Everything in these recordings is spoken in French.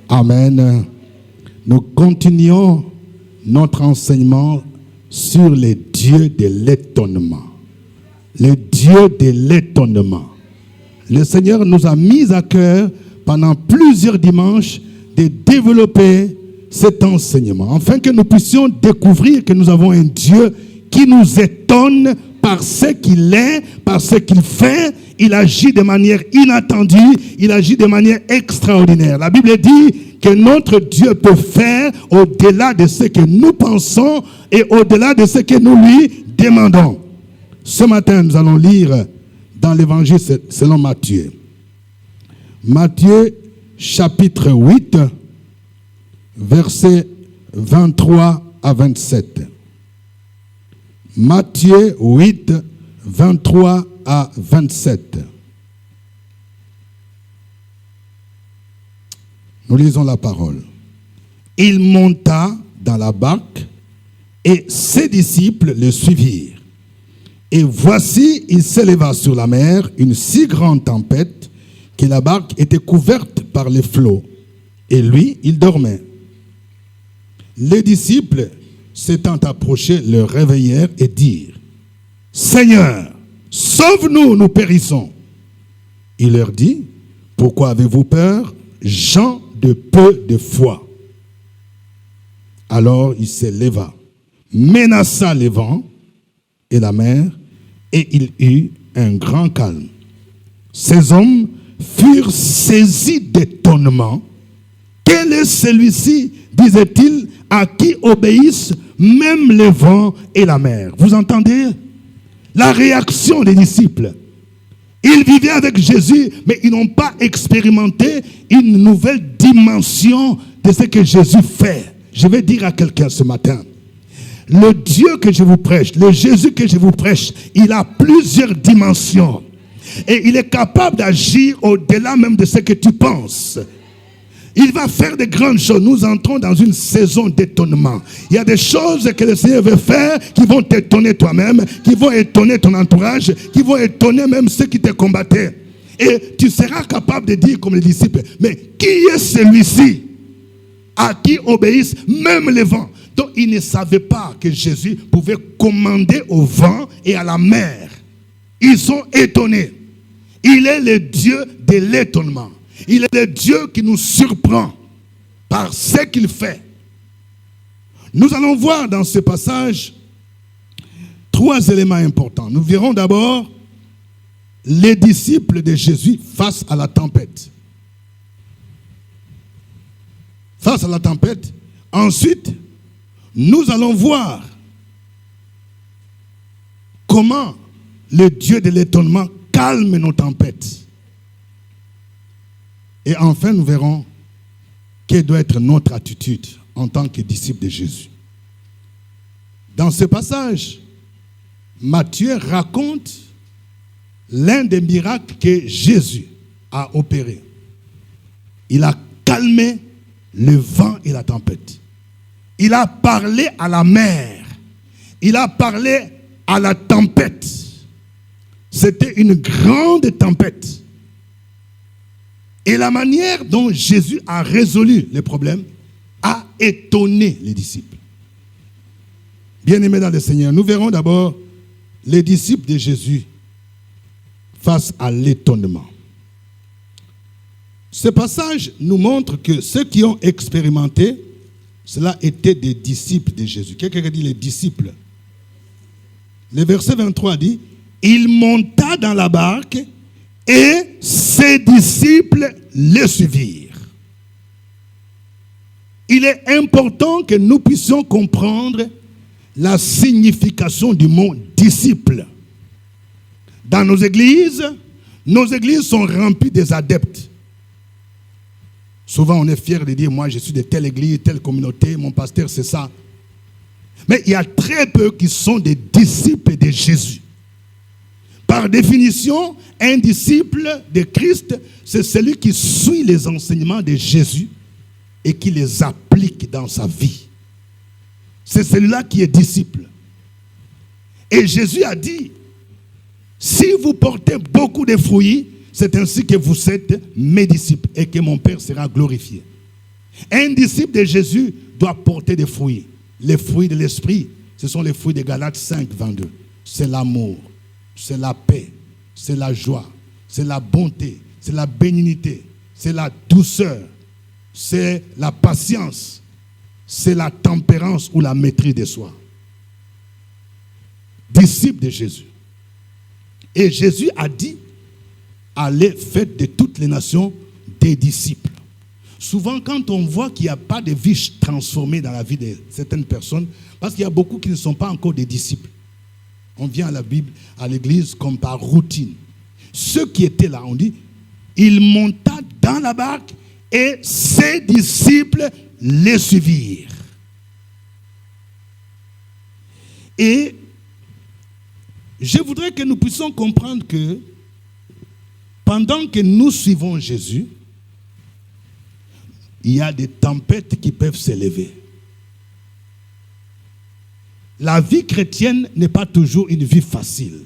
Amen. Nous continuons notre enseignement sur les dieux de l'étonnement. Les dieux de l'étonnement. Le Seigneur nous a mis à cœur pendant plusieurs dimanches de développer cet enseignement, afin que nous puissions découvrir que nous avons un Dieu qui nous étonne par ce qu'il est, par ce qu'il fait. Il agit de manière inattendue, il agit de manière extraordinaire. La Bible dit que notre Dieu peut faire au-delà de ce que nous pensons et au-delà de ce que nous lui demandons. Ce matin, nous allons lire dans l'évangile selon Matthieu. Matthieu, chapitre 8, versets 23 à 27. Matthieu 8, 23 à 27. Nous lisons la parole. Il monta dans la barque et ses disciples le suivirent. Et voici, il s'éleva sur la mer une si grande tempête que la barque était couverte par les flots. Et lui, il dormait. Les disciples, s'étant approchés, le réveillèrent et dirent: Seigneur, sauve-nous, nous périssons. Il leur dit: pourquoi avez-vous peur, gens de peu de foi? Alors il se leva, menaça les vents et la mer, et il eut un grand calme. Ces hommes furent saisis d'étonnement. Quel est celui-ci, disait-il, à qui obéissent même les vents et la mer? Vous entendez la réaction des disciples? Ils vivaient avec Jésus, mais ils n'ont pas expérimenté une nouvelle dimension de ce que Jésus fait. Je vais dire à quelqu'un ce matin, le Dieu que je vous prêche, le Jésus que je vous prêche, il a plusieurs dimensions. Et il est capable d'agir au-delà même de ce que tu penses. Il va faire de grandes choses. Nous entrons dans une saison d'étonnement. Il y a des choses que le Seigneur veut faire qui vont t'étonner toi-même, qui vont étonner ton entourage, qui vont étonner même ceux qui te combattaient. Et tu seras capable de dire comme les disciples: mais qui est celui-ci à qui obéissent même les vents? Donc ils ne savaient pas que Jésus pouvait commander au vent et à la mer. Ils sont étonnés. Il est le Dieu de l'étonnement. Il est le Dieu qui nous surprend par ce qu'il fait. Nous allons voir dans ce passage 3 éléments importants. Nous verrons d'abord les disciples de Jésus face à la tempête. Face à la tempête. Ensuite, nous allons voir comment le Dieu de l'étonnement calme nos tempêtes. Et enfin, nous verrons quelle doit être notre attitude en tant que disciples de Jésus. Dans ce passage, Matthieu raconte l'un des miracles que Jésus a opéré. Il a calmé le vent et la tempête. Il a parlé à la mer. Il a parlé à la tempête. C'était une grande tempête. Et la manière dont Jésus a résolu les problèmes a étonné les disciples. Bien-aimés dans le Seigneur, nous verrons d'abord les disciples de Jésus face à l'étonnement. Ce passage nous montre que ceux qui ont expérimenté, cela était des disciples de Jésus. Quelqu'un dit les disciples. Le verset 23 dit: il monta dans la barque et ses disciples le suivirent. Il est important que nous puissions comprendre la signification du mot disciple. Dans nos églises sont remplies des adeptes. Souvent on est fier de dire: moi je suis de telle église, telle communauté, mon pasteur c'est ça. Mais il y a très peu qui sont des disciples de Jésus. Par définition, un disciple de Christ, c'est celui qui suit les enseignements de Jésus et qui les applique dans sa vie. C'est celui-là qui est disciple. Et Jésus a dit: si vous portez beaucoup de fruits, c'est ainsi que vous êtes mes disciples et que mon Père sera glorifié. Un disciple de Jésus doit porter des fruits. Les fruits de l'esprit, ce sont les fruits de Galates 5, 22. C'est l'amour, c'est la paix, c'est la joie, c'est la bonté, c'est la bénignité, c'est la douceur, c'est la patience, c'est la tempérance ou la maîtrise de soi. Disciple de Jésus. Et Jésus a dit, allez, faites de toutes les nations des disciples. Souvent, quand on voit qu'il n'y a pas de vie transformée dans la vie de certaines personnes, parce qu'il y a beaucoup qui ne sont pas encore des disciples. On vient à la Bible, à l'église, comme par routine. Ceux qui étaient là, on dit, il monta dans la barque et ses disciples les suivirent. Et je voudrais que nous puissions comprendre que pendant que nous suivons Jésus, il y a des tempêtes qui peuvent s'élever. La vie chrétienne n'est pas toujours une vie facile.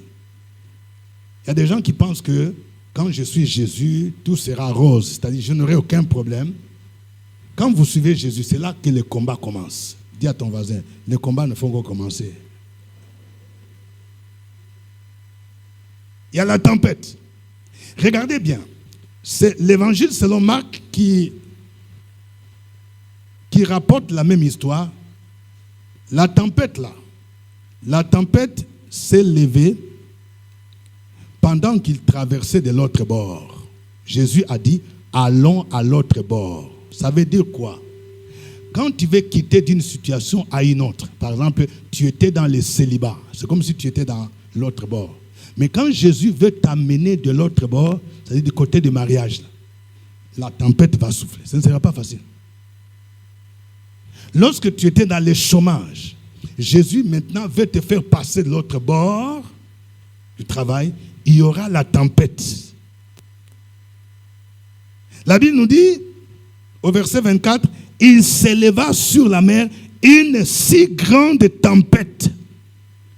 Il y a des gens qui pensent que quand je suis Jésus, tout sera rose, c'est-à-dire je n'aurai aucun problème. Quand vous suivez Jésus, c'est là que le combat commence. Dis à ton voisin, les combats ne font que commencer. Il y a la tempête. Regardez bien, c'est l'évangile selon Marc qui rapporte la même histoire. La tempête s'est levée pendant qu'il traversait de l'autre bord. Jésus a dit, allons à l'autre bord. Ça veut dire quoi? Quand tu veux quitter d'une situation à une autre, par exemple, tu étais dans le célibat, c'est comme si tu étais dans l'autre bord. Mais quand Jésus veut t'amener de l'autre bord, c'est-à-dire du côté du mariage, la tempête va souffler. Ce ne sera pas facile. Lorsque tu étais dans le chômage, Jésus maintenant veut te faire passer de l'autre bord du travail, il y aura la tempête. La Bible nous dit, au verset 24, il s'éleva sur la mer une si grande tempête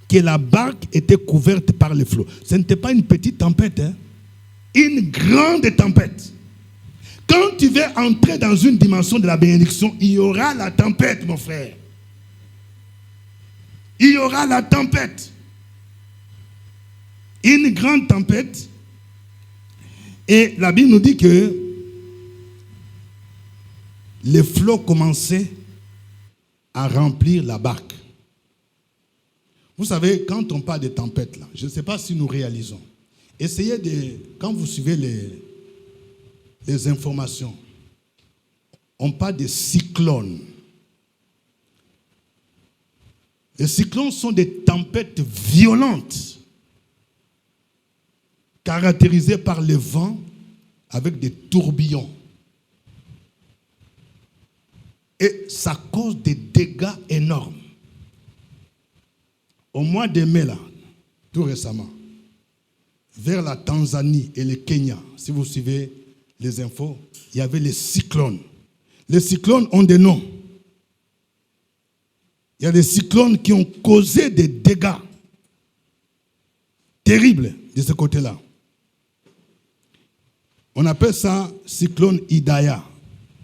que la barque était couverte par les flots. Ce n'était pas une petite tempête, hein? Une grande tempête. Quand tu veux entrer dans une dimension de la bénédiction, il y aura la tempête, mon frère. Il y aura la tempête. Une grande tempête. Et la Bible nous dit que les flots commençaient à remplir la barque. Vous savez, quand on parle de tempête, là, je ne sais pas si nous réalisons. Essayez de, quand vous suivez les informations, on parle de cyclones. Les cyclones sont des tempêtes violentes, caractérisées par le vent avec des tourbillons. Et ça cause des dégâts énormes. Au mois de mai, là, tout récemment, vers la Tanzanie et le Kenya, si vous suivez les infos, il y avait les cyclones. Les cyclones ont des noms. Il y a des cyclones qui ont causé des dégâts terribles de ce côté-là. On appelle ça cyclone Idaya.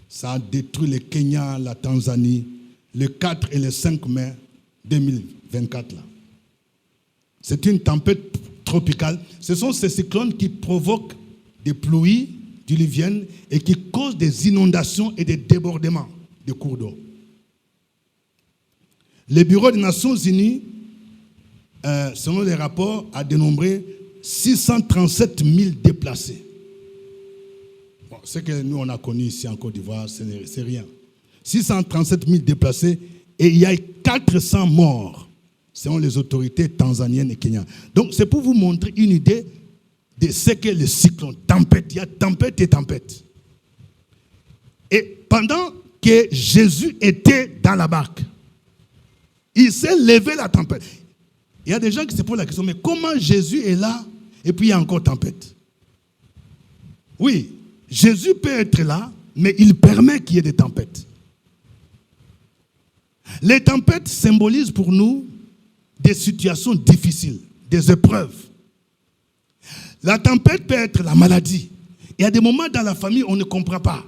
Ça a détruit le Kenya, la Tanzanie, le 4 et le 5 mai 2024. Là. C'est une tempête tropicale. Ce sont ces cyclones qui provoquent des pluies diluviennes et qui causent des inondations et des débordements de cours d'eau. Le Bureau des Nations Unies, selon les rapports, a dénombré 637 000 déplacés. Bon, ce que nous, on a connu ici en Côte d'Ivoire, c'est rien. 637 000 déplacés et il y a 400 morts, selon les autorités tanzaniennes et kenyanes. Donc, c'est pour vous montrer une idée de ce qu'est le cyclone. Tempête, il y a tempête et tempête. Et pendant que Jésus était dans la barque, il s'est levé la tempête. Il y a des gens qui se posent la question, mais comment Jésus est là et puis il y a encore tempête? Oui, Jésus peut être là, mais il permet qu'il y ait des tempêtes. Les tempêtes symbolisent pour nous des situations difficiles, des épreuves. La tempête peut être la maladie. Il y a des moments dans la famille où on ne comprend pas.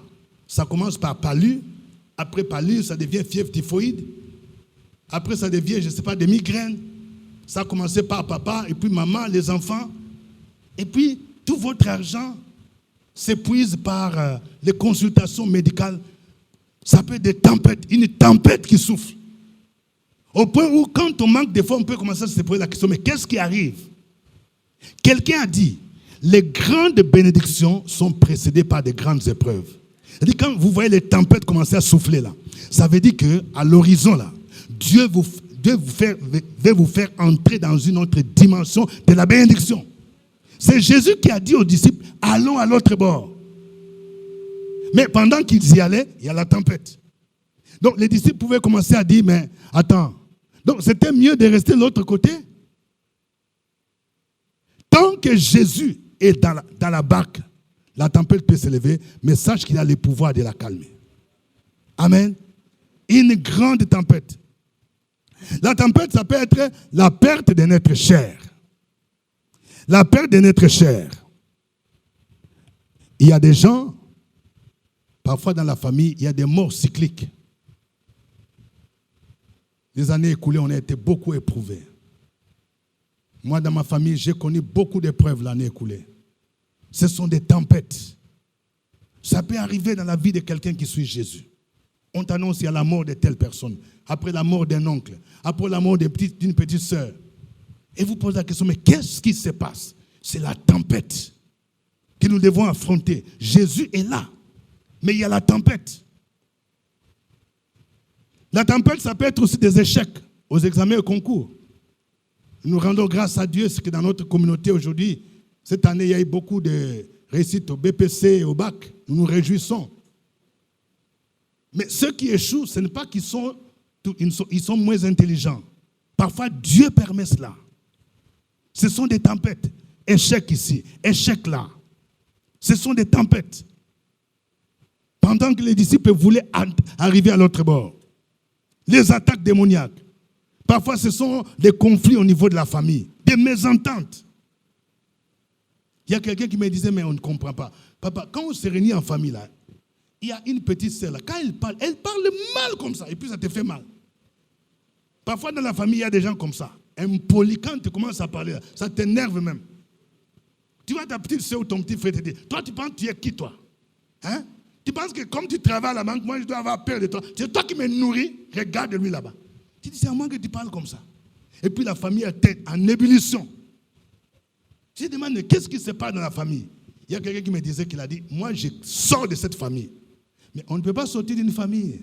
Ça commence par palu, Après paludisme, ça devient fièvre typhoïde. Après, ça devient, je ne sais pas, des migraines. Ça a commencé par papa, et puis maman, les enfants. Et puis, tout votre argent s'épuise par les consultations médicales. Ça peut être des tempêtes, une tempête qui souffle. Au point où, quand on manque des fois, on peut commencer à se poser la question, mais qu'est-ce qui arrive? Quelqu'un a dit, les grandes bénédictions sont précédées par des grandes épreuves. C'est-à-dire, quand vous voyez les tempêtes commencer à souffler là, ça veut dire qu'à l'horizon là, Dieu veut vous faire entrer dans une autre dimension de la bénédiction. C'est Jésus qui a dit aux disciples, allons à l'autre bord. Mais pendant qu'ils y allaient, il y a la tempête. Donc les disciples pouvaient commencer à dire, mais attends, donc c'était mieux de rester de l'autre côté. Tant que Jésus est dans la barque, la tempête peut s'élever, mais sache qu'il a le pouvoir de la calmer. Amen. Une grande tempête. La tempête, ça peut être la perte de notre chair. La perte de notre chair. Il y a des gens, parfois dans la famille, il y a des morts cycliques. Les années écoulées, on a été beaucoup éprouvés. Moi, dans ma famille, j'ai connu beaucoup d'épreuves l'année écoulée. Ce sont des tempêtes. Ça peut arriver dans la vie de quelqu'un qui suit Jésus. On t'annonce qu'il y a la mort de telle personne, après la mort d'un oncle, après la mort d'une petite sœur. Et vous posez la question, mais qu'est-ce qui se passe? C'est la tempête que nous devons affronter. Jésus est là, mais il y a la tempête. La tempête, ça peut être aussi des échecs aux examens et aux concours. Nous rendons grâce à Dieu, c'est que dans notre communauté aujourd'hui, cette année, il y a eu beaucoup de réussites au BPC et au bac. Nous nous réjouissons. Mais ceux qui échouent, ce n'est pas qu'ils sont, ils sont moins intelligents. Parfois, Dieu permet cela. Ce sont des tempêtes. Échec ici, échec là. Ce sont des tempêtes. Pendant que les disciples voulaient arriver à l'autre bord. Les attaques démoniaques. Parfois, ce sont des conflits au niveau de la famille, des mésententes. Il y a quelqu'un qui me disait, mais on ne comprend pas. Papa, quand on se réunit en famille, là, il y a une petite sœur, là, quand elle parle mal comme ça, et puis ça te fait mal. Parfois, dans la famille, il y a des gens comme ça. Impolis, quand tu commences à parler, là, ça t'énerve même. Tu vois ta petite sœur ou ton petit frère te dire, toi, tu penses que tu es qui, toi? Hein? Tu penses que comme tu travailles à la banque, moi, je dois avoir peur de toi. C'est toi qui me nourris, regarde-lui là-bas. Tu dis, c'est à moi que tu parles comme ça. Et puis la famille est en ébullition. Je demande, qu'est-ce qui se passe dans la famille? Il y a quelqu'un qui me disait qu'il a dit, moi je sors de cette famille. Mais on ne peut pas sortir d'une famille.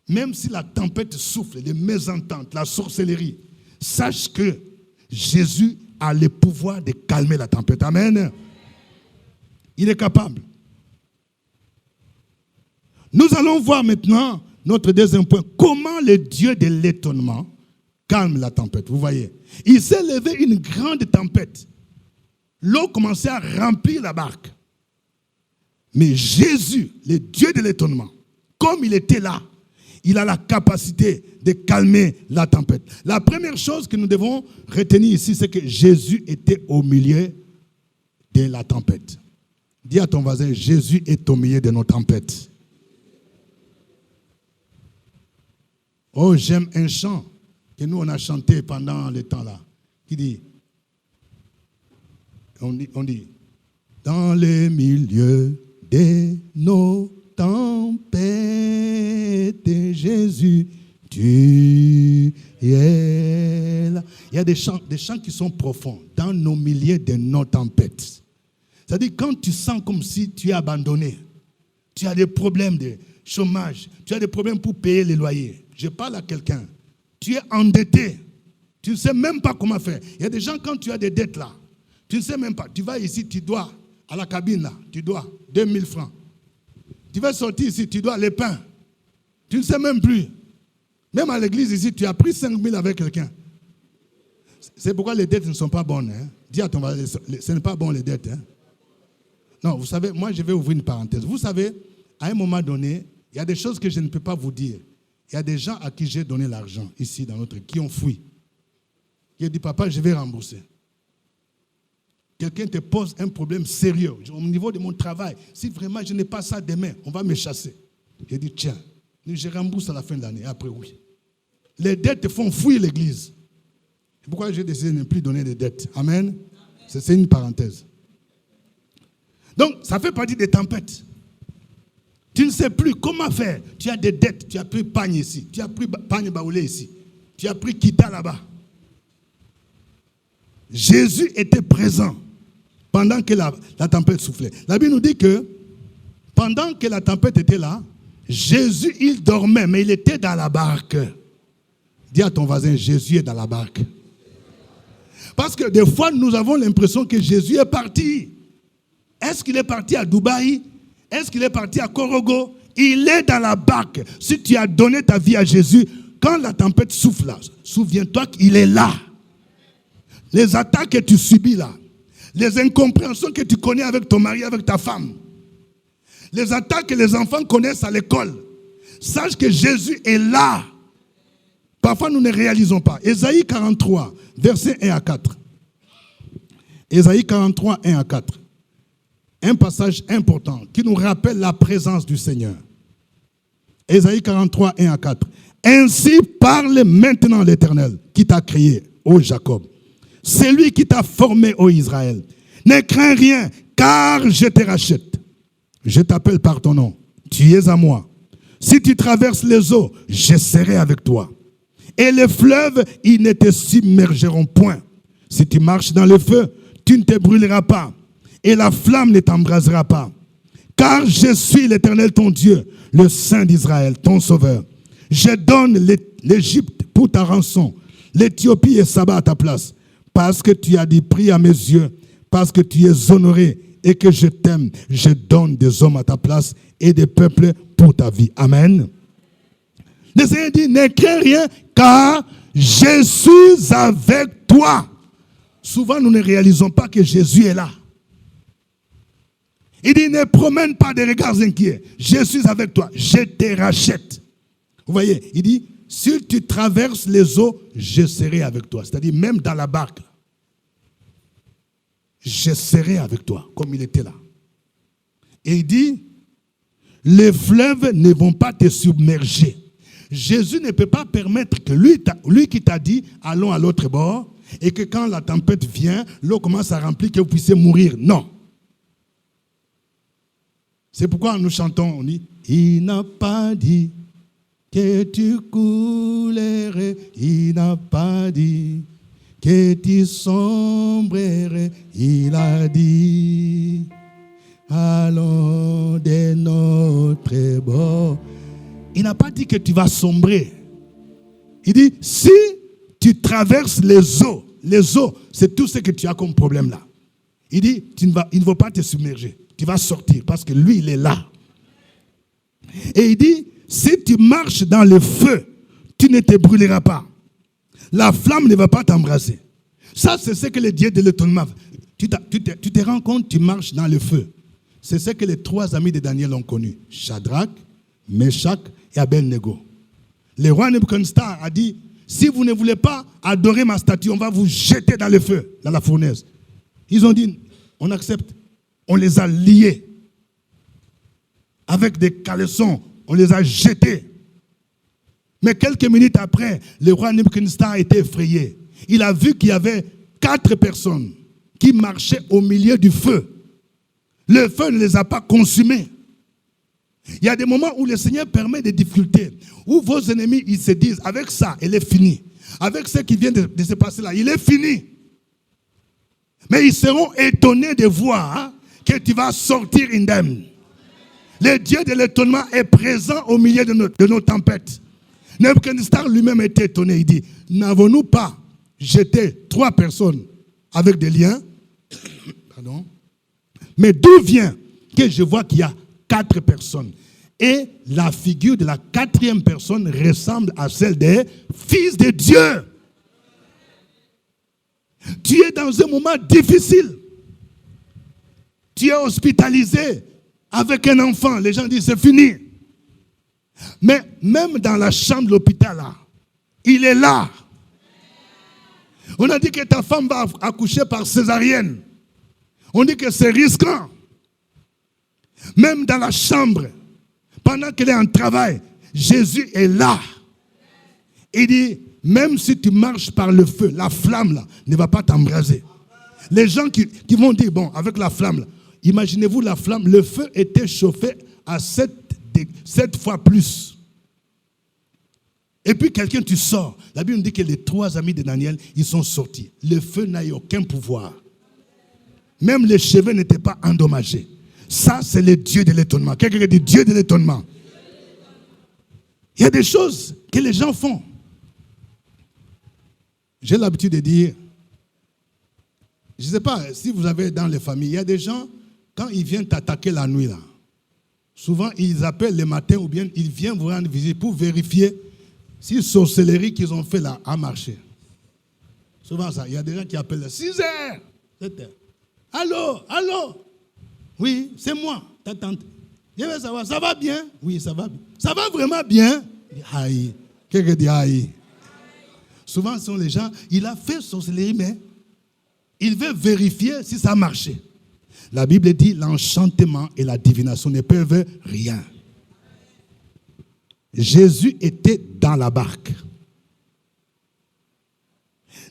Même si la tempête souffle, les mésententes, la sorcellerie, sache que Jésus a le pouvoir de calmer la tempête. Amen. Il est capable. Nous allons voir maintenant notre deuxième point. Comment le Dieu de l'étonnement calme la tempête. Vous voyez, il s'est levé une grande tempête. L'eau commençait à remplir la barque. Mais Jésus, le Dieu de l'étonnement, comme il était là, il a la capacité de calmer la tempête. La première chose que nous devons retenir ici, c'est que Jésus était au milieu de la tempête. Dis à ton voisin, Jésus est au milieu de nos tempêtes. Oh, j'aime un chant que nous, on a chanté pendant le temps là, qui dit, on dit, dans le milieu de nos tempêtes, Jésus, tu es là. Il y a des chants qui sont profonds, dans nos milieux de nos tempêtes. C'est-à-dire, quand tu sens comme si tu es abandonné, tu as des problèmes de chômage, tu as des problèmes pour payer les loyers. Je parle à quelqu'un. Tu es endetté. Tu ne sais même pas comment faire. Il y a des gens, quand tu as des dettes là, tu ne sais même pas. Tu vas ici, tu dois, à la cabine là, tu dois 2000 francs. Tu vas sortir ici, tu dois les pains. Tu ne sais même plus. Même à l'église ici, tu as pris 5000 avec quelqu'un. C'est pourquoi les dettes ne sont pas bonnes. Hein? Dis à ton voisin, ce n'est pas bon les dettes. Hein? Non, vous savez, moi je vais ouvrir une parenthèse. Vous savez, à un moment donné, il y a des choses que je ne peux pas vous dire. Il y a des gens à qui j'ai donné l'argent, ici, dans notre, qui ont fui. Qui ont dit, papa, je vais rembourser. Quelqu'un te pose un problème sérieux au niveau de mon travail. Si vraiment je n'ai pas ça demain, on va me chasser. J'ai dit, tiens, je rembourse à la fin de l'année. Après, oui. Les dettes te font fuir l'église. C'est pourquoi j'ai décidé de ne plus donner de dettes. Amen. C'est une parenthèse. Donc, ça fait partie des tempêtes. Tu ne sais plus comment faire. Tu as des dettes. Tu as pris pagne ici. Tu as pris pagne baoulé ici. Tu as pris kita là-bas. Jésus était présent pendant que la tempête soufflait. La Bible nous dit que pendant que la tempête était là, Jésus, il dormait, mais il était dans la barque. Dis à ton voisin, Jésus est dans la barque. Parce que des fois, nous avons l'impression que Jésus est parti. Est-ce qu'il est parti à Dubaï? Est-ce qu'il est parti à Korogo? Il est dans la barque. Si tu as donné ta vie à Jésus, quand la tempête souffle là, souviens-toi qu'il est là. Les attaques que tu subis là, les incompréhensions que tu connais avec ton mari, avec ta femme, les attaques que les enfants connaissent à l'école, sache que Jésus est là. Parfois, nous ne réalisons pas. Ésaïe 43, versets 1 à 4. Ésaïe 43, 1 à 4. Un passage important qui nous rappelle la présence du Seigneur. Ésaïe 43, 1 à 4. Ainsi parle maintenant l'Éternel qui t'a créé, ô Jacob. C'est lui qui t'a formé, ô Israël. Ne crains rien, car je te rachète. Je t'appelle par ton nom. Tu es à moi. Si tu traverses les eaux, je serai avec toi. Et les fleuves, ils ne te submergeront point. Si tu marches dans le feu, tu ne te brûleras pas. Et la flamme ne t'embrasera pas. Car je suis l'Éternel ton Dieu, le Saint d'Israël, ton Sauveur. Je donne l'Égypte pour ta rançon, l'Éthiopie et Saba à ta place. Parce que tu as dit, prie à mes yeux, parce que tu es honoré et que je t'aime, je donne des hommes à ta place et des peuples pour ta vie. Amen. Le Seigneur dit, ne crains rien, car je suis avec toi. Souvent, nous ne réalisons pas que Jésus est là. Il dit, ne promène pas des regards inquiets. Je suis avec toi, je te rachète. Vous voyez, il dit, si tu traverses les eaux, je serai avec toi. C'est-à-dire, même dans la barque, je serai avec toi, comme il était là. Et il dit, les fleuves ne vont pas te submerger. Jésus ne peut pas permettre que lui qui t'a dit, allons à l'autre bord, et que quand la tempête vient, l'eau commence à remplir, que vous puissiez mourir. Non. C'est pourquoi nous chantons, on dit, il n'a pas dit que tu coulerais, il n'a pas dit que tu sombrerais, il a dit, allons de notre bord. Il n'a pas dit que tu vas sombrer. Il dit, si tu traverses les eaux, c'est tout ce que tu as comme problème là. Il dit, il ne va pas te submerger. Tu vas sortir parce que lui, il est là. Et il dit, si tu marches dans le feu, tu ne te brûleras pas. La flamme ne va pas t'embraser. Ça, c'est ce que le Dieu de l'étonnement. Tu te rends compte, tu marches dans le feu. C'est ce que les trois amis de Daniel ont connu. Shadrach, Meshach et Abednego. Le roi Nebuchadnezzar a dit, si vous ne voulez pas adorer ma statue, on va vous jeter dans le feu, dans la fournaise. Ils ont dit, on accepte. On les a liés. Avec des caleçons, on les a jetés. Mais quelques minutes après, le roi Nebuchadnezzar a été effrayé. Il a vu qu'il y avait 4 personnes qui marchaient au milieu du feu. Le feu ne les a pas consumés. Il y a des moments où le Seigneur permet des difficultés, où vos ennemis, ils se disent, avec ça, il est fini. Avec ce qui vient de se passer là, il est fini. Mais ils seront étonnés de voir que tu vas sortir indemne. Le Dieu de l'étonnement est présent au milieu de nos tempêtes. Nebuchadnezzar lui-même était étonné. Il dit, n'avons-nous pas jeté 3 personnes avec des liens? Pardon. Mais d'où vient que je vois qu'il y a 4 personnes? Et la figure de la 4e personne ressemble à celle des fils de Dieu. Tu es dans un moment difficile. Tu es hospitalisé avec un enfant. Les gens disent c'est fini. Mais même dans la chambre de l'hôpital, là, il est là. On a dit que ta femme va accoucher par césarienne. On dit que c'est risquant. Même dans la chambre, pendant qu'elle est en travail, Jésus est là. Il dit, même si tu marches par le feu, la flamme là ne va pas t'embraser. Les gens qui vont dire, bon, avec la flamme là, imaginez-vous la flamme, le feu était chauffé à 7 fois plus. Et puis quelqu'un, tu sors. La Bible nous dit que les 3 amis de Daniel, ils sont sortis. Le feu n'a eu aucun pouvoir. Même les cheveux n'étaient pas endommagés. Ça, c'est le Dieu de l'étonnement. Quelqu'un dit Dieu de l'étonnement. Il y a des choses que les gens font. J'ai l'habitude de dire, je ne sais pas si vous avez dans les familles, il y a des gens, quand ils viennent t'attaquer la nuit, là, souvent ils appellent le matin ou bien ils viennent vous rendre visite pour vérifier si la sorcellerie qu'ils ont fait là a marché. Souvent ça, il y a des gens qui appellent 6 heures, 7 heures. Allô? Oui, c'est moi, ta tante. Je veux savoir, ça va bien? Oui, ça va bien. Ça va vraiment bien? Aïe. Quelqu'un dit aïe. Souvent, ce sont les gens, il a fait sorcellerie, mais il veut vérifier si ça a marché. La Bible dit l'enchantement et la divination ne peuvent rien. Jésus était dans la barque.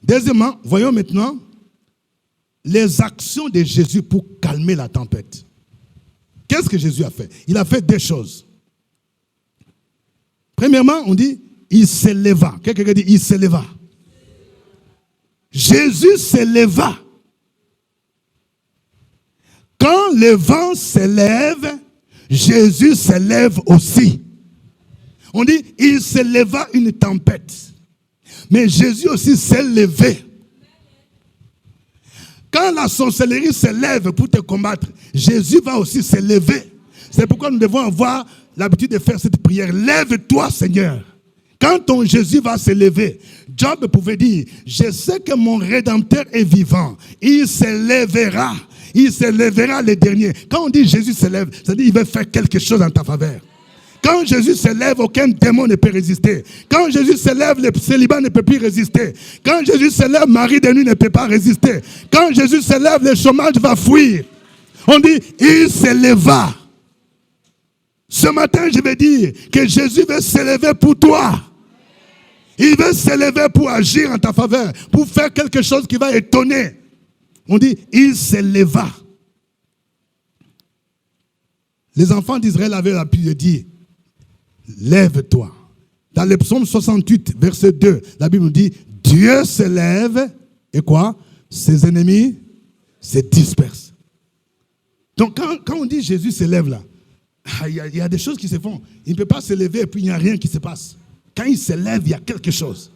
Deuxièmement, voyons maintenant les actions de Jésus pour calmer la tempête. Qu'est-ce que Jésus a fait? Il a fait 2 choses. Premièrement, on dit, il s'éleva. Quelqu'un dit, il s'éleva. Jésus s'éleva. Quand le vent s'élève, Jésus s'élève aussi. On dit, il s'éleva une tempête. Mais Jésus aussi s'est levé. Quand la sorcellerie s'élève pour te combattre, Jésus va aussi se lever. C'est pourquoi nous devons avoir l'habitude de faire cette prière. Lève-toi, Seigneur. Quand ton Jésus va se lever, Job pouvait dire, je sais que mon Rédempteur est vivant. Il se lèvera. Il se lèvera le dernier. Quand on dit Jésus se lève, ça veut dire qu'il va faire quelque chose en ta faveur. Quand Jésus se lève, aucun démon ne peut résister. Quand Jésus se lève, le célibat ne peut plus résister. Quand Jésus se lève, Marie de nuit ne peut pas résister. Quand Jésus se lève, le chômage va fuir. On dit, il se leva. Ce matin, je vais dire que Jésus veut se lever pour toi. Il veut se lever pour agir en ta faveur, pour faire quelque chose qui va étonner. On dit, il se leva. Les enfants d'Israël avaient l'habitude de dire, lève-toi. Dans le psaume 68, verset 2, la Bible nous dit, Dieu se lève, et quoi? Ses ennemis se dispersent. Donc quand on dit Jésus se lève là, il y a des choses qui se font. Il ne peut pas se lever et puis il n'y a rien qui se passe. Quand il se lève, il y a quelque chose.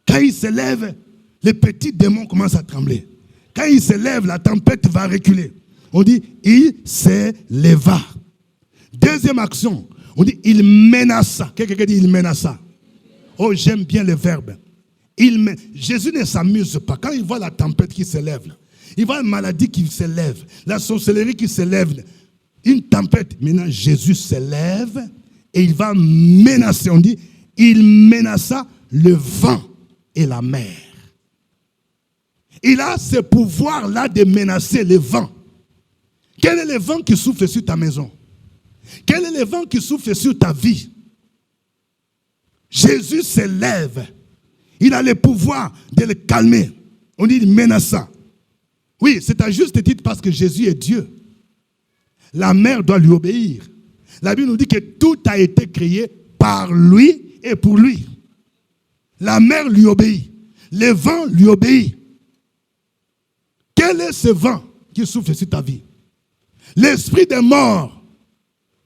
Quand il se lève, les petits démons commencent à trembler. Quand il se lève, la tempête va reculer. On dit, il se leva. Deuxième action, on dit, il menaça. Quelqu'un dit, il menaça. Oh, j'aime bien le verbe. Jésus ne s'amuse pas. Quand il voit la tempête qui se lève, il voit la maladie qui se lève, la sorcellerie qui se lève, une tempête. Maintenant, Jésus se lève et il va menacer. On dit, il menaça le vent et la mer. Il a ce pouvoir-là de menacer le vent. Quel est le vent qui souffle sur ta maison? Quel est le vent qui souffle sur ta vie? Jésus se lève. Il a le pouvoir de le calmer. On dit, il menaça. Oui, c'est à juste titre parce que Jésus est Dieu. La mer doit lui obéir. La Bible nous dit que tout a été créé par lui et pour lui. La mer lui obéit. Le vent lui obéit. Quel est ce vent qui souffle sur ta vie? L'esprit des morts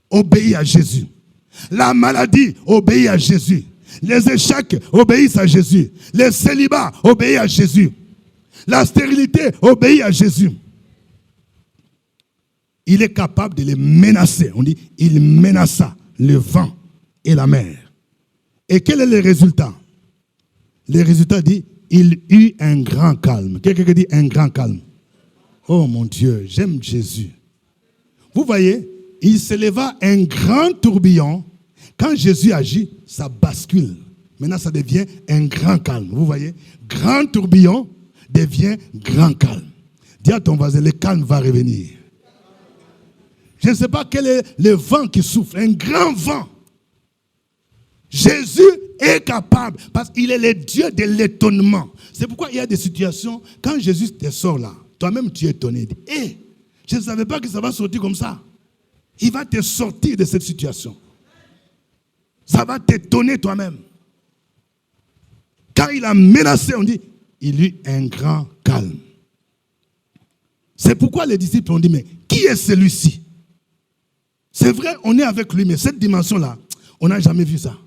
obéit à Jésus. La maladie obéit à Jésus. Les échecs obéissent à Jésus. Les célibats obéissent à Jésus. La stérilité obéit à Jésus. Il est capable de les menacer. On dit, il menaça le vent et la mer. Et quel est le résultat? Le résultat dit, il eut un grand calme. Quelqu'un dit un grand calme. Oh mon Dieu, j'aime Jésus. Vous voyez, il s'éleva un grand tourbillon. Quand Jésus agit, ça bascule. Maintenant, ça devient un grand calme. Vous voyez, grand tourbillon devient grand calme. Dis à ton voisin, le calme va revenir. Je ne sais pas quel est le vent qui souffle, un grand vent. Jésus est capable, parce qu'il est le Dieu de l'étonnement. C'est pourquoi il y a des situations, quand Jésus te sort là, toi-même tu es étonné. Hé, je ne savais pas que ça va sortir comme ça. Il va te sortir de cette situation. Ça va t'étonner toi-même. Quand il a menacé, on dit, il eut un grand calme. C'est pourquoi les disciples ont dit, mais qui est celui-ci? C'est vrai, on est avec lui, mais cette dimension-là, on n'a jamais vu ça.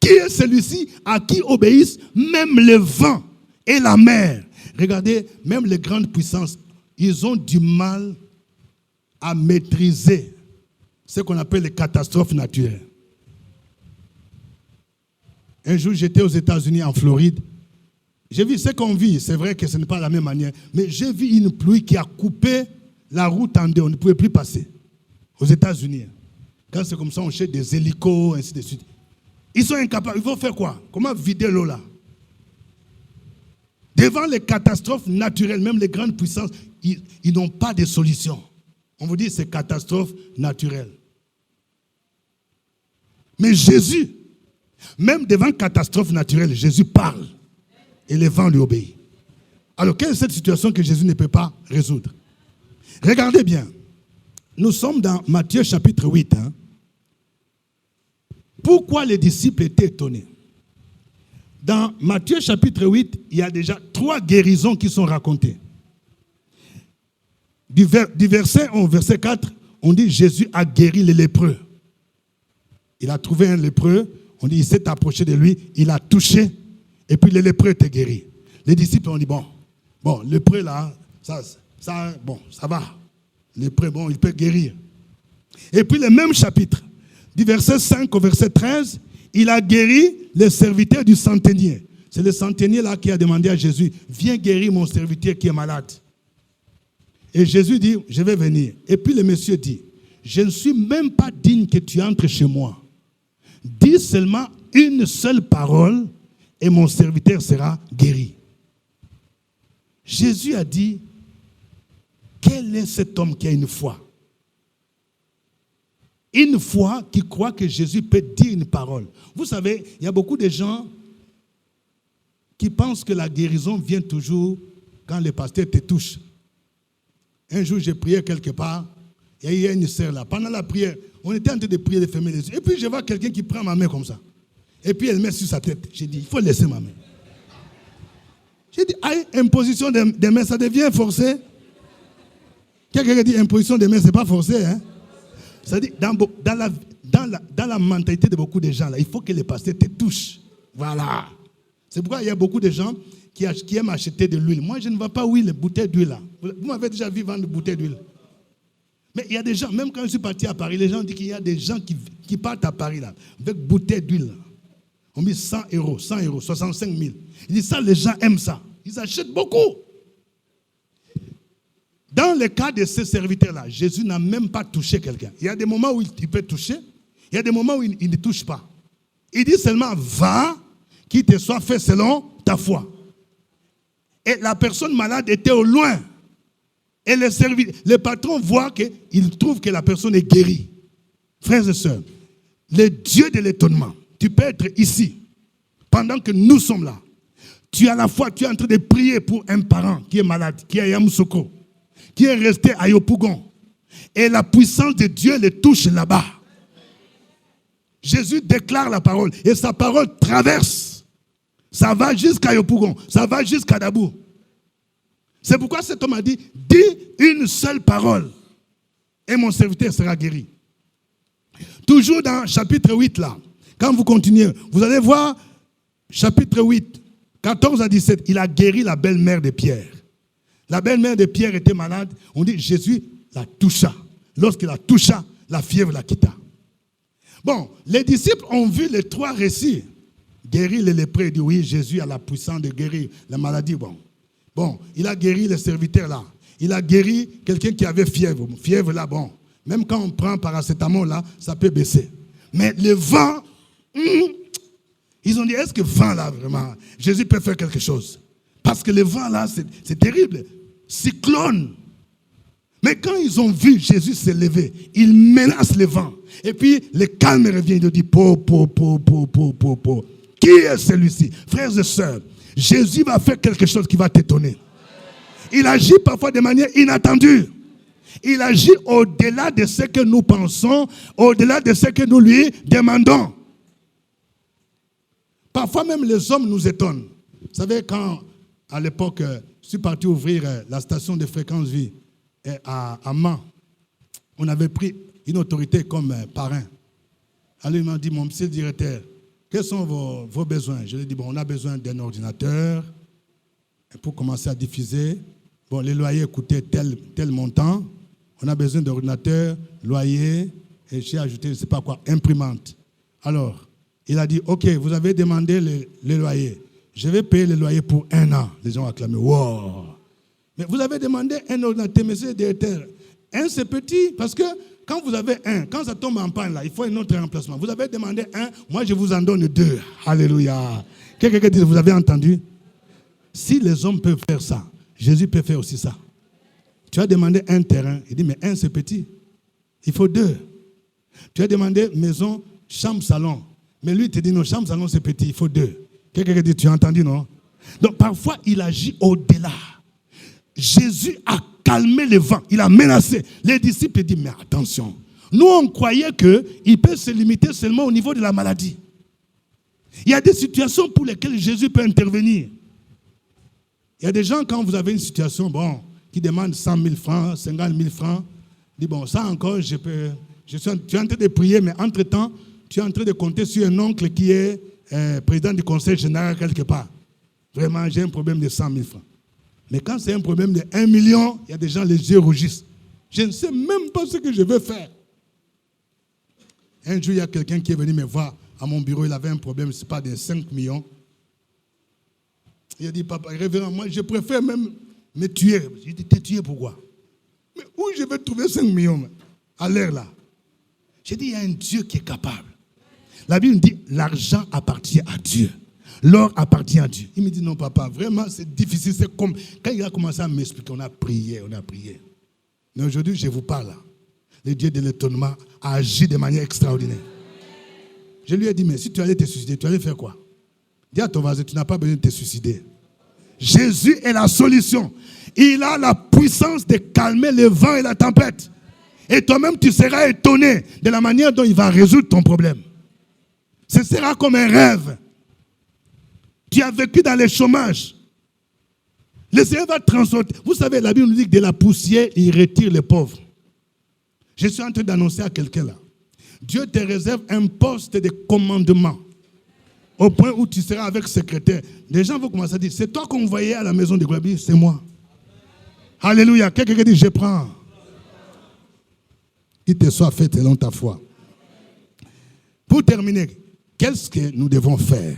Qui est celui-ci à qui obéissent même le vent et la mer? Regardez, même les grandes puissances, ils ont du mal à maîtriser ce qu'on appelle les catastrophes naturelles. Un jour, j'étais aux États-Unis, en Floride. J'ai vu ce qu'on vit. C'est vrai que ce n'est pas la même manière. Mais j'ai vu une pluie qui a coupé la route en deux. On ne pouvait plus passer. Aux États-Unis. Quand c'est comme ça, on cherche des hélicos, ainsi de suite. Ils sont incapables. Ils vont faire quoi? Comment vider l'eau là? Devant les catastrophes naturelles, même les grandes puissances, ils n'ont pas de solution. On vous dit c'est catastrophe naturelle. Mais Jésus, même devant catastrophe naturelle, Jésus parle. Et le vent lui obéit. Alors, quelle est cette situation que Jésus ne peut pas résoudre? Regardez bien. Nous sommes dans Matthieu chapitre 8. Pourquoi les disciples étaient étonnés? Dans Matthieu chapitre 8, il y a déjà 3 guérisons qui sont racontées. Du verset 1 au verset 4, on dit Jésus a guéri les lépreux. Il a trouvé un lépreux, on dit il s'est approché de lui, il a touché, et puis le lépreux était guéri. Les disciples ont dit, bon, le lépreux là, ça va. Le lépreux, il peut guérir. Et puis le même chapitre, du verset 5 au verset 13, il a guéri les serviteurs du centenier. C'est le centenier là qui a demandé à Jésus, viens guérir mon serviteur qui est malade. Et Jésus dit, je vais venir. Et puis le monsieur dit, je ne suis même pas digne que tu entres chez moi. Dis seulement une seule parole et mon serviteur sera guéri. Jésus a dit, quel est cet homme qui a une foi? Une foi qui croit que Jésus peut dire une parole. Vous savez, il y a beaucoup de gens qui pensent que la guérison vient toujours quand le pasteur te touche. Un jour, j'ai prié quelque part, et il y a une sœur là. Pendant la prière, on était en train de prier, de fermer les yeux. Et puis, je vois quelqu'un qui prend ma main comme ça. Et puis, elle met sur sa tête. J'ai dit, il faut laisser ma main. J'ai dit, imposition des mains, ça devient forcé. Quelqu'un qui dit imposition des mains, ce n'est pas forcé. C'est-à-dire, dans la mentalité de beaucoup de gens, là, il faut que les pasteurs te touchent. Voilà. C'est pourquoi il y a beaucoup de gens qui aiment acheter de l'huile. Moi, je ne vois pas où les bouteilles d'huile là. Vous m'avez déjà vu vendre des bouteilles d'huile. Mais il y a des gens, même quand je suis parti à Paris, les gens disent qu'il y a des gens qui partent à Paris là, avec bouteilles d'huile. On met 100 euros, 65 000. Ils disent ça, les gens aiment ça. Ils achètent beaucoup. Dans le cas de ces serviteurs-là, Jésus n'a même pas touché quelqu'un. Il y a des moments où il peut toucher, il y a des moments où il ne touche pas. Il dit seulement, va, qu'il te soit fait selon ta foi. Et la personne malade était au loin. Et le patron voit qu'il trouve que la personne est guérie. Frères et sœurs, le Dieu de l'étonnement, tu peux être ici, pendant que nous sommes là. Tu as la foi, tu es en train de prier pour un parent qui est malade, qui est à Yamoussoukro, qui est resté à Yopougon. Et la puissance de Dieu le touche là-bas. Jésus déclare la parole. Et sa parole traverse. Ça va jusqu'à Yopougon. Ça va jusqu'à Dabou. C'est pourquoi cet homme a dit, dis une seule parole. Et mon serviteur sera guéri. Toujours dans chapitre 8 là. Quand vous continuez, vous allez voir chapitre 8, 14 à 17. Il a guéri la belle-mère de Pierre. La belle-mère de Pierre était malade. On dit Jésus la toucha. Lorsqu'il la toucha, la fièvre la quitta. Bon, les disciples ont vu les 3 récits. Guérir les lépreux. Il dit oui, Jésus a la puissance de guérir la maladie. Bon, il a guéri les serviteurs là. Il a guéri quelqu'un qui avait fièvre. Fièvre là, bon. Même quand on prend paracétamol là, ça peut baisser. Mais le vent, ils ont dit, est-ce que le vent là, vraiment, Jésus peut faire quelque chose? Parce que le vent là, c'est terrible. Cyclone. Mais quand ils ont vu Jésus se lever, ils menacent le vent. Et puis, le calme revient. Il dit, po. Qui est celui-ci? Frères et sœurs, Jésus va faire quelque chose qui va t'étonner. Il agit parfois de manière inattendue. Il agit au-delà de ce que nous pensons, au-delà de ce que nous lui demandons. Parfois même les hommes nous étonnent. Vous savez, quand à l'époque, je suis parti ouvrir la station de fréquence vie à Mans, on avait pris une autorité comme parrain. Alors il m'a dit, mon monsieur le directeur, quels sont vos besoins? Je lui ai dit, bon, on a besoin d'un ordinateur pour commencer à diffuser. Bon, les loyers coûtaient tel montant. On a besoin d'ordinateur, loyer, et j'ai ajouté, je ne sais pas quoi, imprimante. Alors, il a dit, ok, vous avez demandé les loyers. Je vais payer les loyers pour 1 an. Les gens ont acclamé, wow. Mais vous avez demandé un ordinateur, monsieur le directeur. Un, c'est petit, parce que quand vous avez un, quand ça tombe en panne, là, il faut un autre remplacement. Vous avez demandé un, moi je vous en donne 2. Alléluia. Quelqu'un dit, vous avez entendu? Si les hommes peuvent faire ça, Jésus peut faire aussi ça. Tu as demandé un terrain, il dit, mais un c'est petit. Il faut 2. Tu as demandé maison, chambre, salon. Mais lui, il te dit, non, chambre, salon c'est petit, il faut 2. Quelqu'un dit, tu as entendu, non? Donc parfois, il agit au-delà. Jésus a calmé le vent, il a menacé. Les disciples disent, mais attention, nous on croyait qu'il peut se limiter seulement au niveau de la maladie. Il y a des situations pour lesquelles Jésus peut intervenir. Il y a des gens, quand vous avez une situation, bon, qui demande 100 000 francs, 50 000 francs, dit, bon, ça encore, tu es en train de prier, mais entre-temps, tu es en train de compter sur un oncle qui est président du conseil général quelque part. Vraiment, j'ai un problème de 100 000 francs. Mais quand c'est un problème de 1 million, il y a des gens, les yeux rougissent. Je ne sais même pas ce que je veux faire. Un jour, il y a quelqu'un qui est venu me voir à mon bureau, il avait un problème, ce n'est pas de 5 millions. Il a dit, papa, révérend, moi, je préfère même me tuer. J'ai dit, te tuer pourquoi? Mais où je vais trouver 5 millions à l'air là? J'ai dit, il y a un Dieu qui est capable. La Bible dit, l'argent appartient à Dieu. L'or appartient à Dieu. Il me dit, non, papa, vraiment, c'est difficile. C'est comme, quand il a commencé à m'expliquer, on a prié. Mais aujourd'hui, je vous parle. Le Dieu de l'étonnement a agi de manière extraordinaire. Je lui ai dit, mais si tu allais te suicider, tu allais faire quoi? Dis à ton voisin, tu n'as pas besoin de te suicider. Jésus est la solution. Il a la puissance de calmer le vent et la tempête. Et toi-même, tu seras étonné de la manière dont il va résoudre ton problème. Ce sera comme un rêve. Tu as vécu dans le chômage. Le Seigneur va transporter. Vous savez, la Bible nous dit que de la poussière, il retire les pauvres. Je suis en train d'annoncer à quelqu'un là. Dieu te réserve un poste de commandement. Au point où tu seras avec secrétaire. Les gens vont commencer à dire, c'est toi qu'on voyait à la maison de gloire. C'est moi. Alléluia. Quelqu'un dit, je prends. Qu'il te soit fait selon ta foi. Pour terminer, qu'est-ce que nous devons faire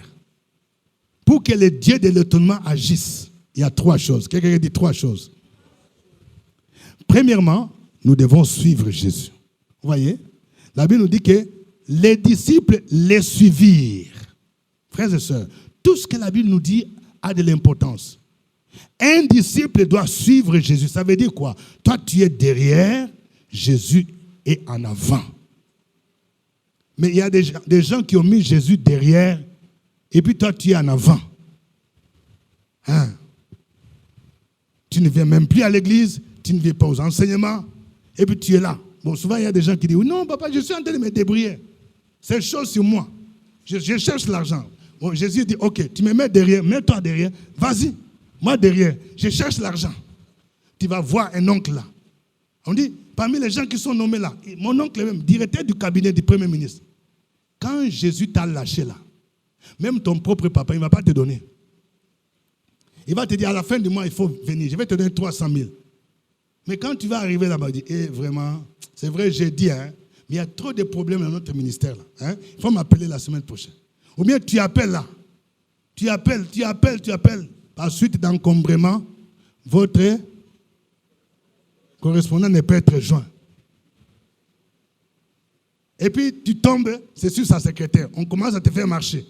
pour que le Dieu de l'étonnement agisse? Il y a 3 choses. Quelqu'un dit 3 choses. Premièrement, nous devons suivre Jésus. Vous voyez? La Bible nous dit que les disciples les suivirent. Frères et sœurs, tout ce que la Bible nous dit a de l'importance. Un disciple doit suivre Jésus. Ça veut dire quoi? Toi, tu es derrière, Jésus est en avant. Mais il y a des gens qui ont mis Jésus derrière, et puis toi, tu es en avant. Hein? Tu ne viens même plus à l'église, tu ne viens pas aux enseignements, et puis tu es là. Bon, souvent, il y a des gens qui disent, non, papa, je suis en train de me débrouiller. C'est chose sur moi. Je cherche l'argent. Bon, Jésus dit, ok, tu me mets derrière, mets-toi derrière, vas-y, moi derrière, je cherche l'argent. Tu vas voir un oncle là. On dit, parmi les gens qui sont nommés là, mon oncle est même directeur du cabinet du Premier ministre. Quand Jésus t'a lâché là, même ton propre papa, il ne va pas te donner. Il va te dire, à la fin du mois, il faut venir, je vais te donner 300 000. Mais quand tu vas arriver là-bas, il dit, vraiment, c'est vrai, j'ai dit, hein, mais il y a trop de problèmes dans notre ministère là. Hein, il faut m'appeler la semaine prochaine. Ou bien tu appelles là. Tu appelles. Par suite d'encombrement, votre correspondant ne peut être joint. Et puis tu tombes, c'est sur sa secrétaire. On commence à te faire marcher.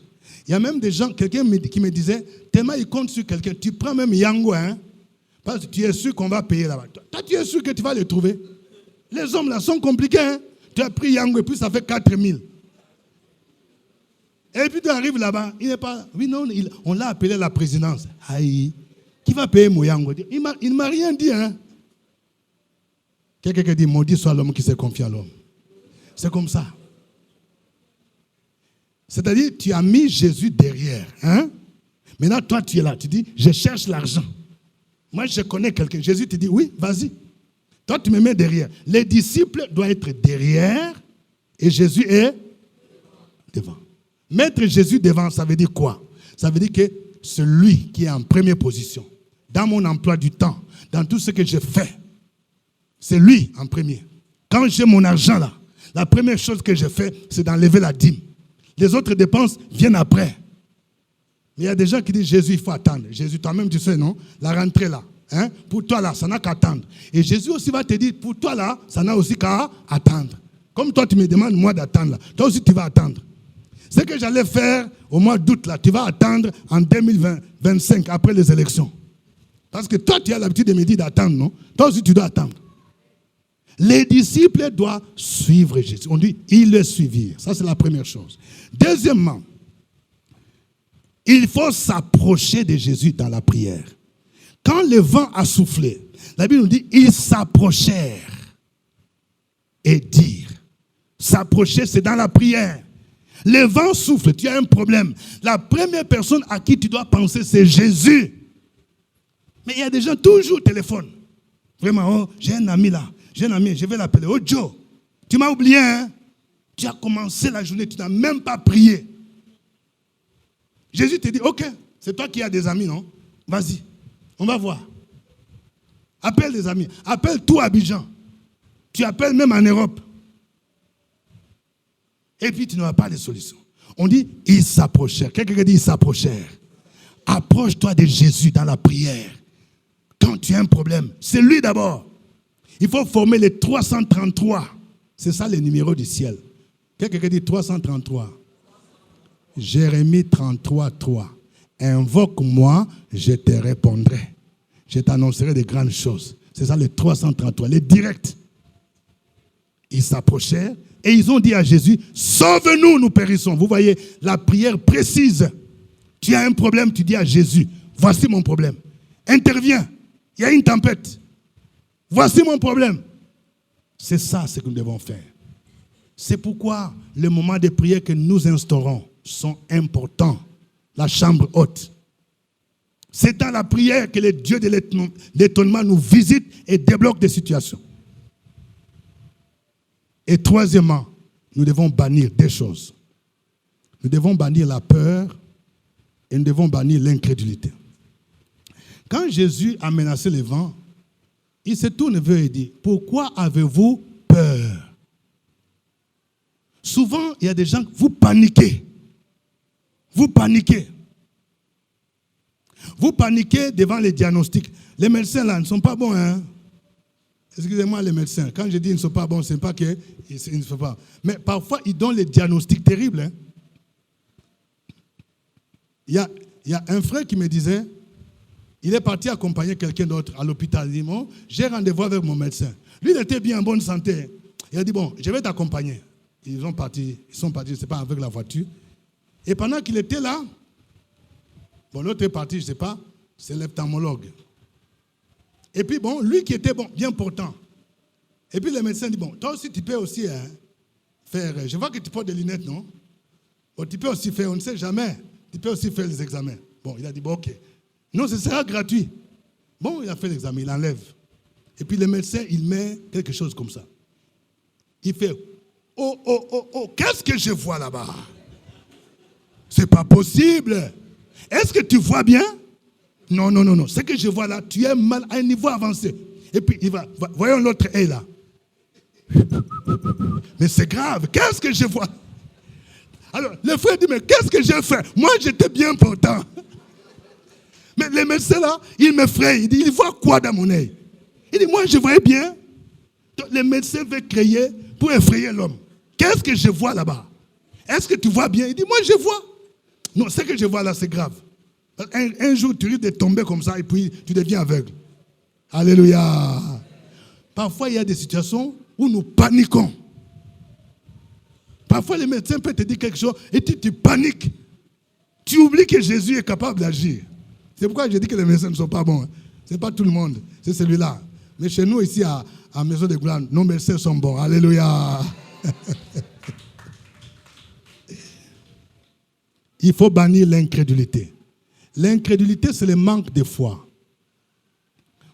Il y a même des gens, quelqu'un qui me disait, tellement il compte sur quelqu'un, tu prends même Yango, hein, Parce que tu es sûr qu'on va payer là-bas. Toi, tu es sûr que tu vas les trouver. Les hommes là sont compliqués. Hein? Tu as pris Yango et puis ça fait 4 000. Et puis tu arrives là-bas, il n'est pas... Oui, non, on l'a appelé à la présidence. Aïe, qui va payer mon Yango? Il ne m'a rien dit. Hein? Quelqu'un qui dit, maudit soit l'homme qui se confie à l'homme. C'est comme ça. C'est-à-dire, tu as mis Jésus derrière. Hein? Maintenant, toi, tu es là. Tu dis, je cherche l'argent. Moi, je connais quelqu'un. Jésus te dit, oui, vas-y. Toi, tu me mets derrière. Les disciples doivent être derrière et Jésus est devant. Mettre Jésus devant, ça veut dire quoi? Ça veut dire que c'est lui qui est en première position. Dans mon emploi du temps, dans tout ce que je fais, c'est lui en premier. Quand j'ai mon argent là, la première chose que je fais, c'est d'enlever la dîme. Les autres dépenses viennent après. Mais il y a des gens qui disent, Jésus, il faut attendre. Jésus, toi-même, tu sais, non? La rentrée là. Hein? Pour toi là, ça n'a qu'à attendre. Et Jésus aussi va te dire, pour toi là, ça n'a aussi qu'à attendre. Comme toi, tu me demandes, moi, d'attendre là. Toi aussi, tu vas attendre. Ce que j'allais faire au mois d'août là, tu vas attendre en 2025, après les élections. Parce que toi, tu as l'habitude de me dire d'attendre, non? Toi aussi, tu dois attendre. Les disciples doivent suivre Jésus. On dit, ils le suivirent. Ça, c'est la première chose. Deuxièmement, il faut s'approcher de Jésus dans la prière. Quand le vent a soufflé, la Bible nous dit, ils s'approchèrent et dirent. S'approcher, c'est dans la prière. Le vent souffle, tu as un problème. La première personne à qui tu dois penser, c'est Jésus. Mais il y a des gens toujours au téléphone. Vraiment, oh, j'ai un ami là. J'ai un ami, je vais l'appeler. Oh Joe, tu m'as oublié, hein? Tu as commencé la journée, tu n'as même pas prié. Jésus te dit, ok, c'est toi qui as des amis, non? Vas-y, on va voir. Appelle des amis. Appelle tout Abidjan. Tu appelles même en Europe. Et puis tu n'auras pas de solution. On dit, ils s'approchèrent. Quelqu'un dit, ils s'approchèrent. Approche-toi de Jésus dans la prière. Quand tu as un problème, c'est lui d'abord. Il faut former les 333. C'est ça le numéro du ciel. Quelqu'un dit 333. Jérémie 33, 3. Invoque-moi, je te répondrai. Je t'annoncerai de grandes choses. C'est ça les 333, les directs. Ils s'approchèrent et ils ont dit à Jésus, sauve-nous, nous périssons. Vous voyez, la prière précise. Tu as un problème, tu dis à Jésus, voici mon problème. Interviens, il y a une tempête. Voici mon problème. C'est ça ce que nous devons faire. C'est pourquoi les moments de prière que nous instaurons sont importants. La chambre haute. C'est dans la prière que le Dieu de l'étonnement nous visite et débloque des situations. Et troisièmement, nous devons bannir des choses. Nous devons bannir la peur et nous devons bannir l'incrédulité. Quand Jésus a menacé les vents, il se tourne vers eux et dit, pourquoi avez-vous peur? Souvent, il y a des gens, vous paniquez. Vous paniquez. Vous paniquez devant les diagnostics. Les médecins là ne sont pas bons, hein? Excusez-moi les médecins. Quand je dis qu'ils ne sont pas bons, ce n'est pas qu'ils ne sont pas. Mais parfois, ils donnent les diagnostics terribles. Hein? Il y a un frère qui me disait, il est parti accompagner quelqu'un d'autre à l'hôpital. Il dit, bon, j'ai rendez-vous avec mon médecin. Lui, il était bien en bonne santé. Il a dit, bon, je vais t'accompagner. Ils sont partis, je ne sais pas, avec la voiture. Et pendant qu'il était là, bon, l'autre est parti, je ne sais pas, c'est l'ophtalmologue. Et puis, bon, lui qui était bon, bien portant. Et puis le médecin dit, bon, toi aussi, tu peux aussi faire, je vois que tu portes des lunettes, non? Bon, tu peux aussi faire, on ne sait jamais, tu peux aussi faire les examens. Bon, il a dit, bon, ok. Non, ce sera gratuit. Bon, il a fait l'examen, il enlève. Et puis le médecin, il met quelque chose comme ça. Il fait, oh, oh, oh, oh, qu'est-ce que je vois là-bas? C'est pas possible. Est-ce que tu vois bien? Non, non, non, non. Ce que je vois là, tu es mal à un niveau avancé. Et puis, voyons l'autre œil là. Mais c'est grave. Qu'est-ce que je vois? Alors, le frère dit, mais qu'est-ce que j'ai fait? Moi, j'étais bien portant. Mais le médecin là, il m'effraie. Il dit, il voit quoi dans mon œil? Il dit, moi, je voyais bien. Donc, le médecin veut créer pour effrayer l'homme. Qu'est-ce que je vois là-bas? Est-ce que tu vois bien? Il dit, moi, je vois. Non, ce que je vois là, c'est grave. Un jour, tu risques de tomber comme ça et puis tu deviens aveugle. Alléluia. Parfois, il y a des situations où nous paniquons. Parfois, les médecins peuvent te dire quelque chose et tu paniques. Tu oublies que Jésus est capable d'agir. C'est pourquoi je dis que les médecins ne sont pas bons. Ce n'est pas tout le monde, c'est celui-là. Mais chez nous, ici, à Maison de Gloire, nos médecins sont bons. Alléluia. Il faut bannir l'incrédulité. L'incrédulité, c'est le manque de foi.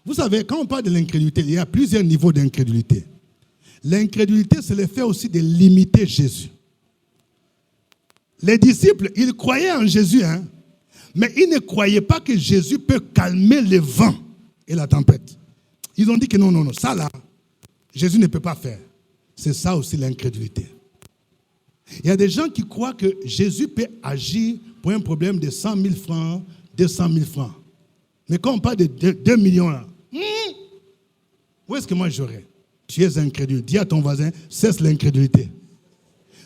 Vous savez, quand on parle de l'incrédulité, il y a plusieurs niveaux d'incrédulité. L'incrédulité, c'est le fait aussi de limiter Jésus. Les disciples, ils croyaient en Jésus, hein, mais ils ne croyaient pas que Jésus peut calmer le vent et la tempête. Ils ont dit que non, ça là, Jésus ne peut pas faire. C'est ça aussi l'incrédulité. Il y a des gens qui croient que Jésus peut agir pour un problème de 100 000 francs, 200 000 francs. Mais quand on parle de 2 millions là, où est-ce que moi j'aurais? Tu es incrédule. Dis à ton voisin, cesse l'incrédulité.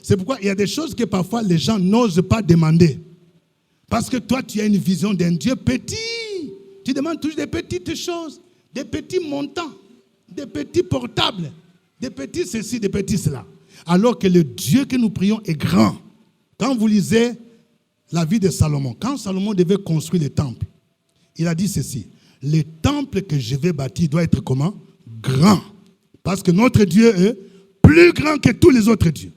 C'est pourquoi il y a des choses que parfois les gens n'osent pas demander. Parce que toi, tu as une vision d'un Dieu petit. Tu demandes toujours des petites choses, des petits montants, des petits portables, des petits ceci, des petits cela. Alors que le Dieu que nous prions est grand. Quand vous lisez la vie de Salomon, quand Salomon devait construire le temple, il a dit ceci: le temple que je vais bâtir doit être comment? Grand. Parce que notre Dieu est plus grand que tous les autres dieux.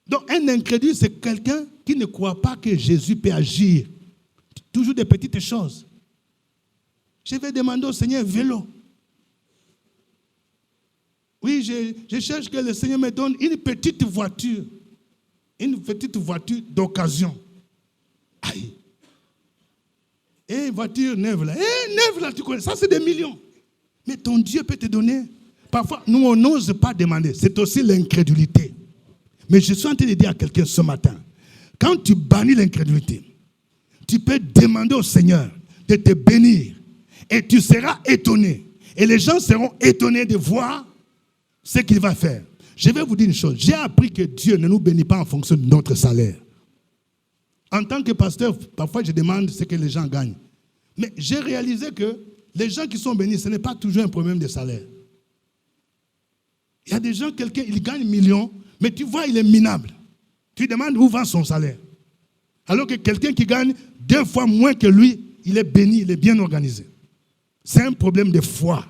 Donc un incrédule, c'est quelqu'un qui ne croit pas que Jésus peut agir. Toujours des petites choses. Je vais demander au Seigneur un vélo. Oui, je cherche que le Seigneur me donne une petite voiture. Une petite voiture d'occasion. Aïe. Et une voiture neuve là. Neuve là, tu connais. Ça, c'est des millions. Mais ton Dieu peut te donner. Parfois, nous, on n'ose pas demander. C'est aussi l'incrédulité. Mais je suis en train de dire à quelqu'un ce matin, quand tu bannis l'incrédulité, tu peux demander au Seigneur de te bénir. Et tu seras étonné. Et les gens seront étonnés de voir ce qu'il va faire. Je vais vous dire une chose. J'ai appris que Dieu ne nous bénit pas en fonction de notre salaire. En tant que pasteur, parfois je demande ce que les gens gagnent. Mais j'ai réalisé que les gens qui sont bénis, ce n'est pas toujours un problème de salaire. Il y a des gens, quelqu'un, il gagne millions, mais tu vois, il est minable. Tu demandes où va son salaire. Alors que quelqu'un qui gagne 2 fois moins que lui, il est béni, il est bien organisé. C'est un problème de foi.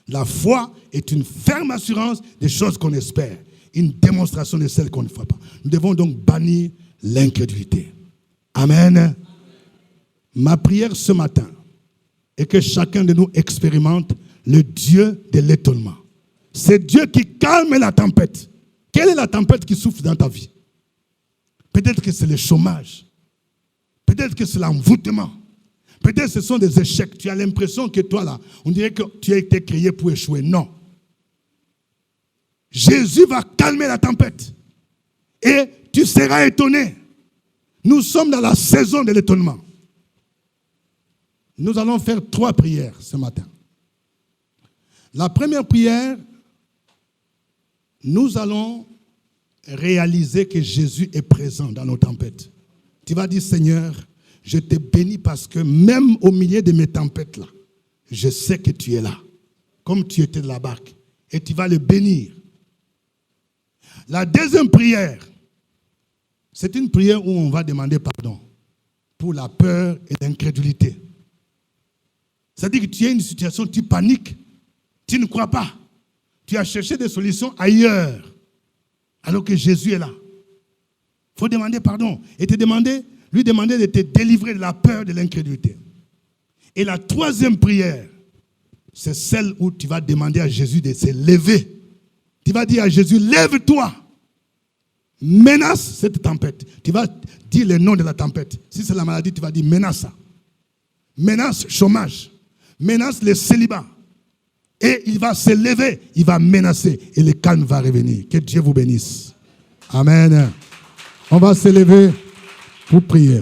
La foi est une ferme assurance des choses qu'on espère. Une démonstration de celles qu'on ne voit pas. Nous devons donc bannir l'incrédulité. Amen. Ma prière ce matin est que chacun de nous expérimente le Dieu de l'étonnement. C'est Dieu qui calme la tempête. Quelle est la tempête qui souffle dans ta vie? Peut-être que c'est le chômage. Peut-être que c'est l'envoûtement. Peut-être que ce sont des échecs. Tu as l'impression que toi là, on dirait que tu as été créé pour échouer. Non. Jésus va calmer la tempête. Et tu seras étonné. Nous sommes dans la saison de l'étonnement. Nous allons faire 3 prières ce matin. La première prière, nous allons réaliser que Jésus est présent dans nos tempêtes. Tu vas dire, Seigneur, je te bénis parce que même au milieu de mes tempêtes là, je sais que tu es là, comme tu étais de la barque. Et tu vas le bénir. La deuxième prière, c'est une prière où on va demander pardon pour la peur et l'incrédulité. C'est-à-dire que tu es une situation, tu paniques, tu ne crois pas. Tu as cherché des solutions ailleurs, alors que Jésus est là. Il faut demander pardon et lui demander de te délivrer de la peur, de l'incrédulité. Et la troisième prière, c'est celle où tu vas demander à Jésus de se lever. Tu vas dire à Jésus, lève-toi. Menace cette tempête. Tu vas dire le nom de la tempête. Si c'est la maladie, tu vas dire menace ça. Menace chômage. Menace le célibat. Et il va se lever, il va menacer et le calme va revenir. Que Dieu vous bénisse. Amen. On va se lever pour prier.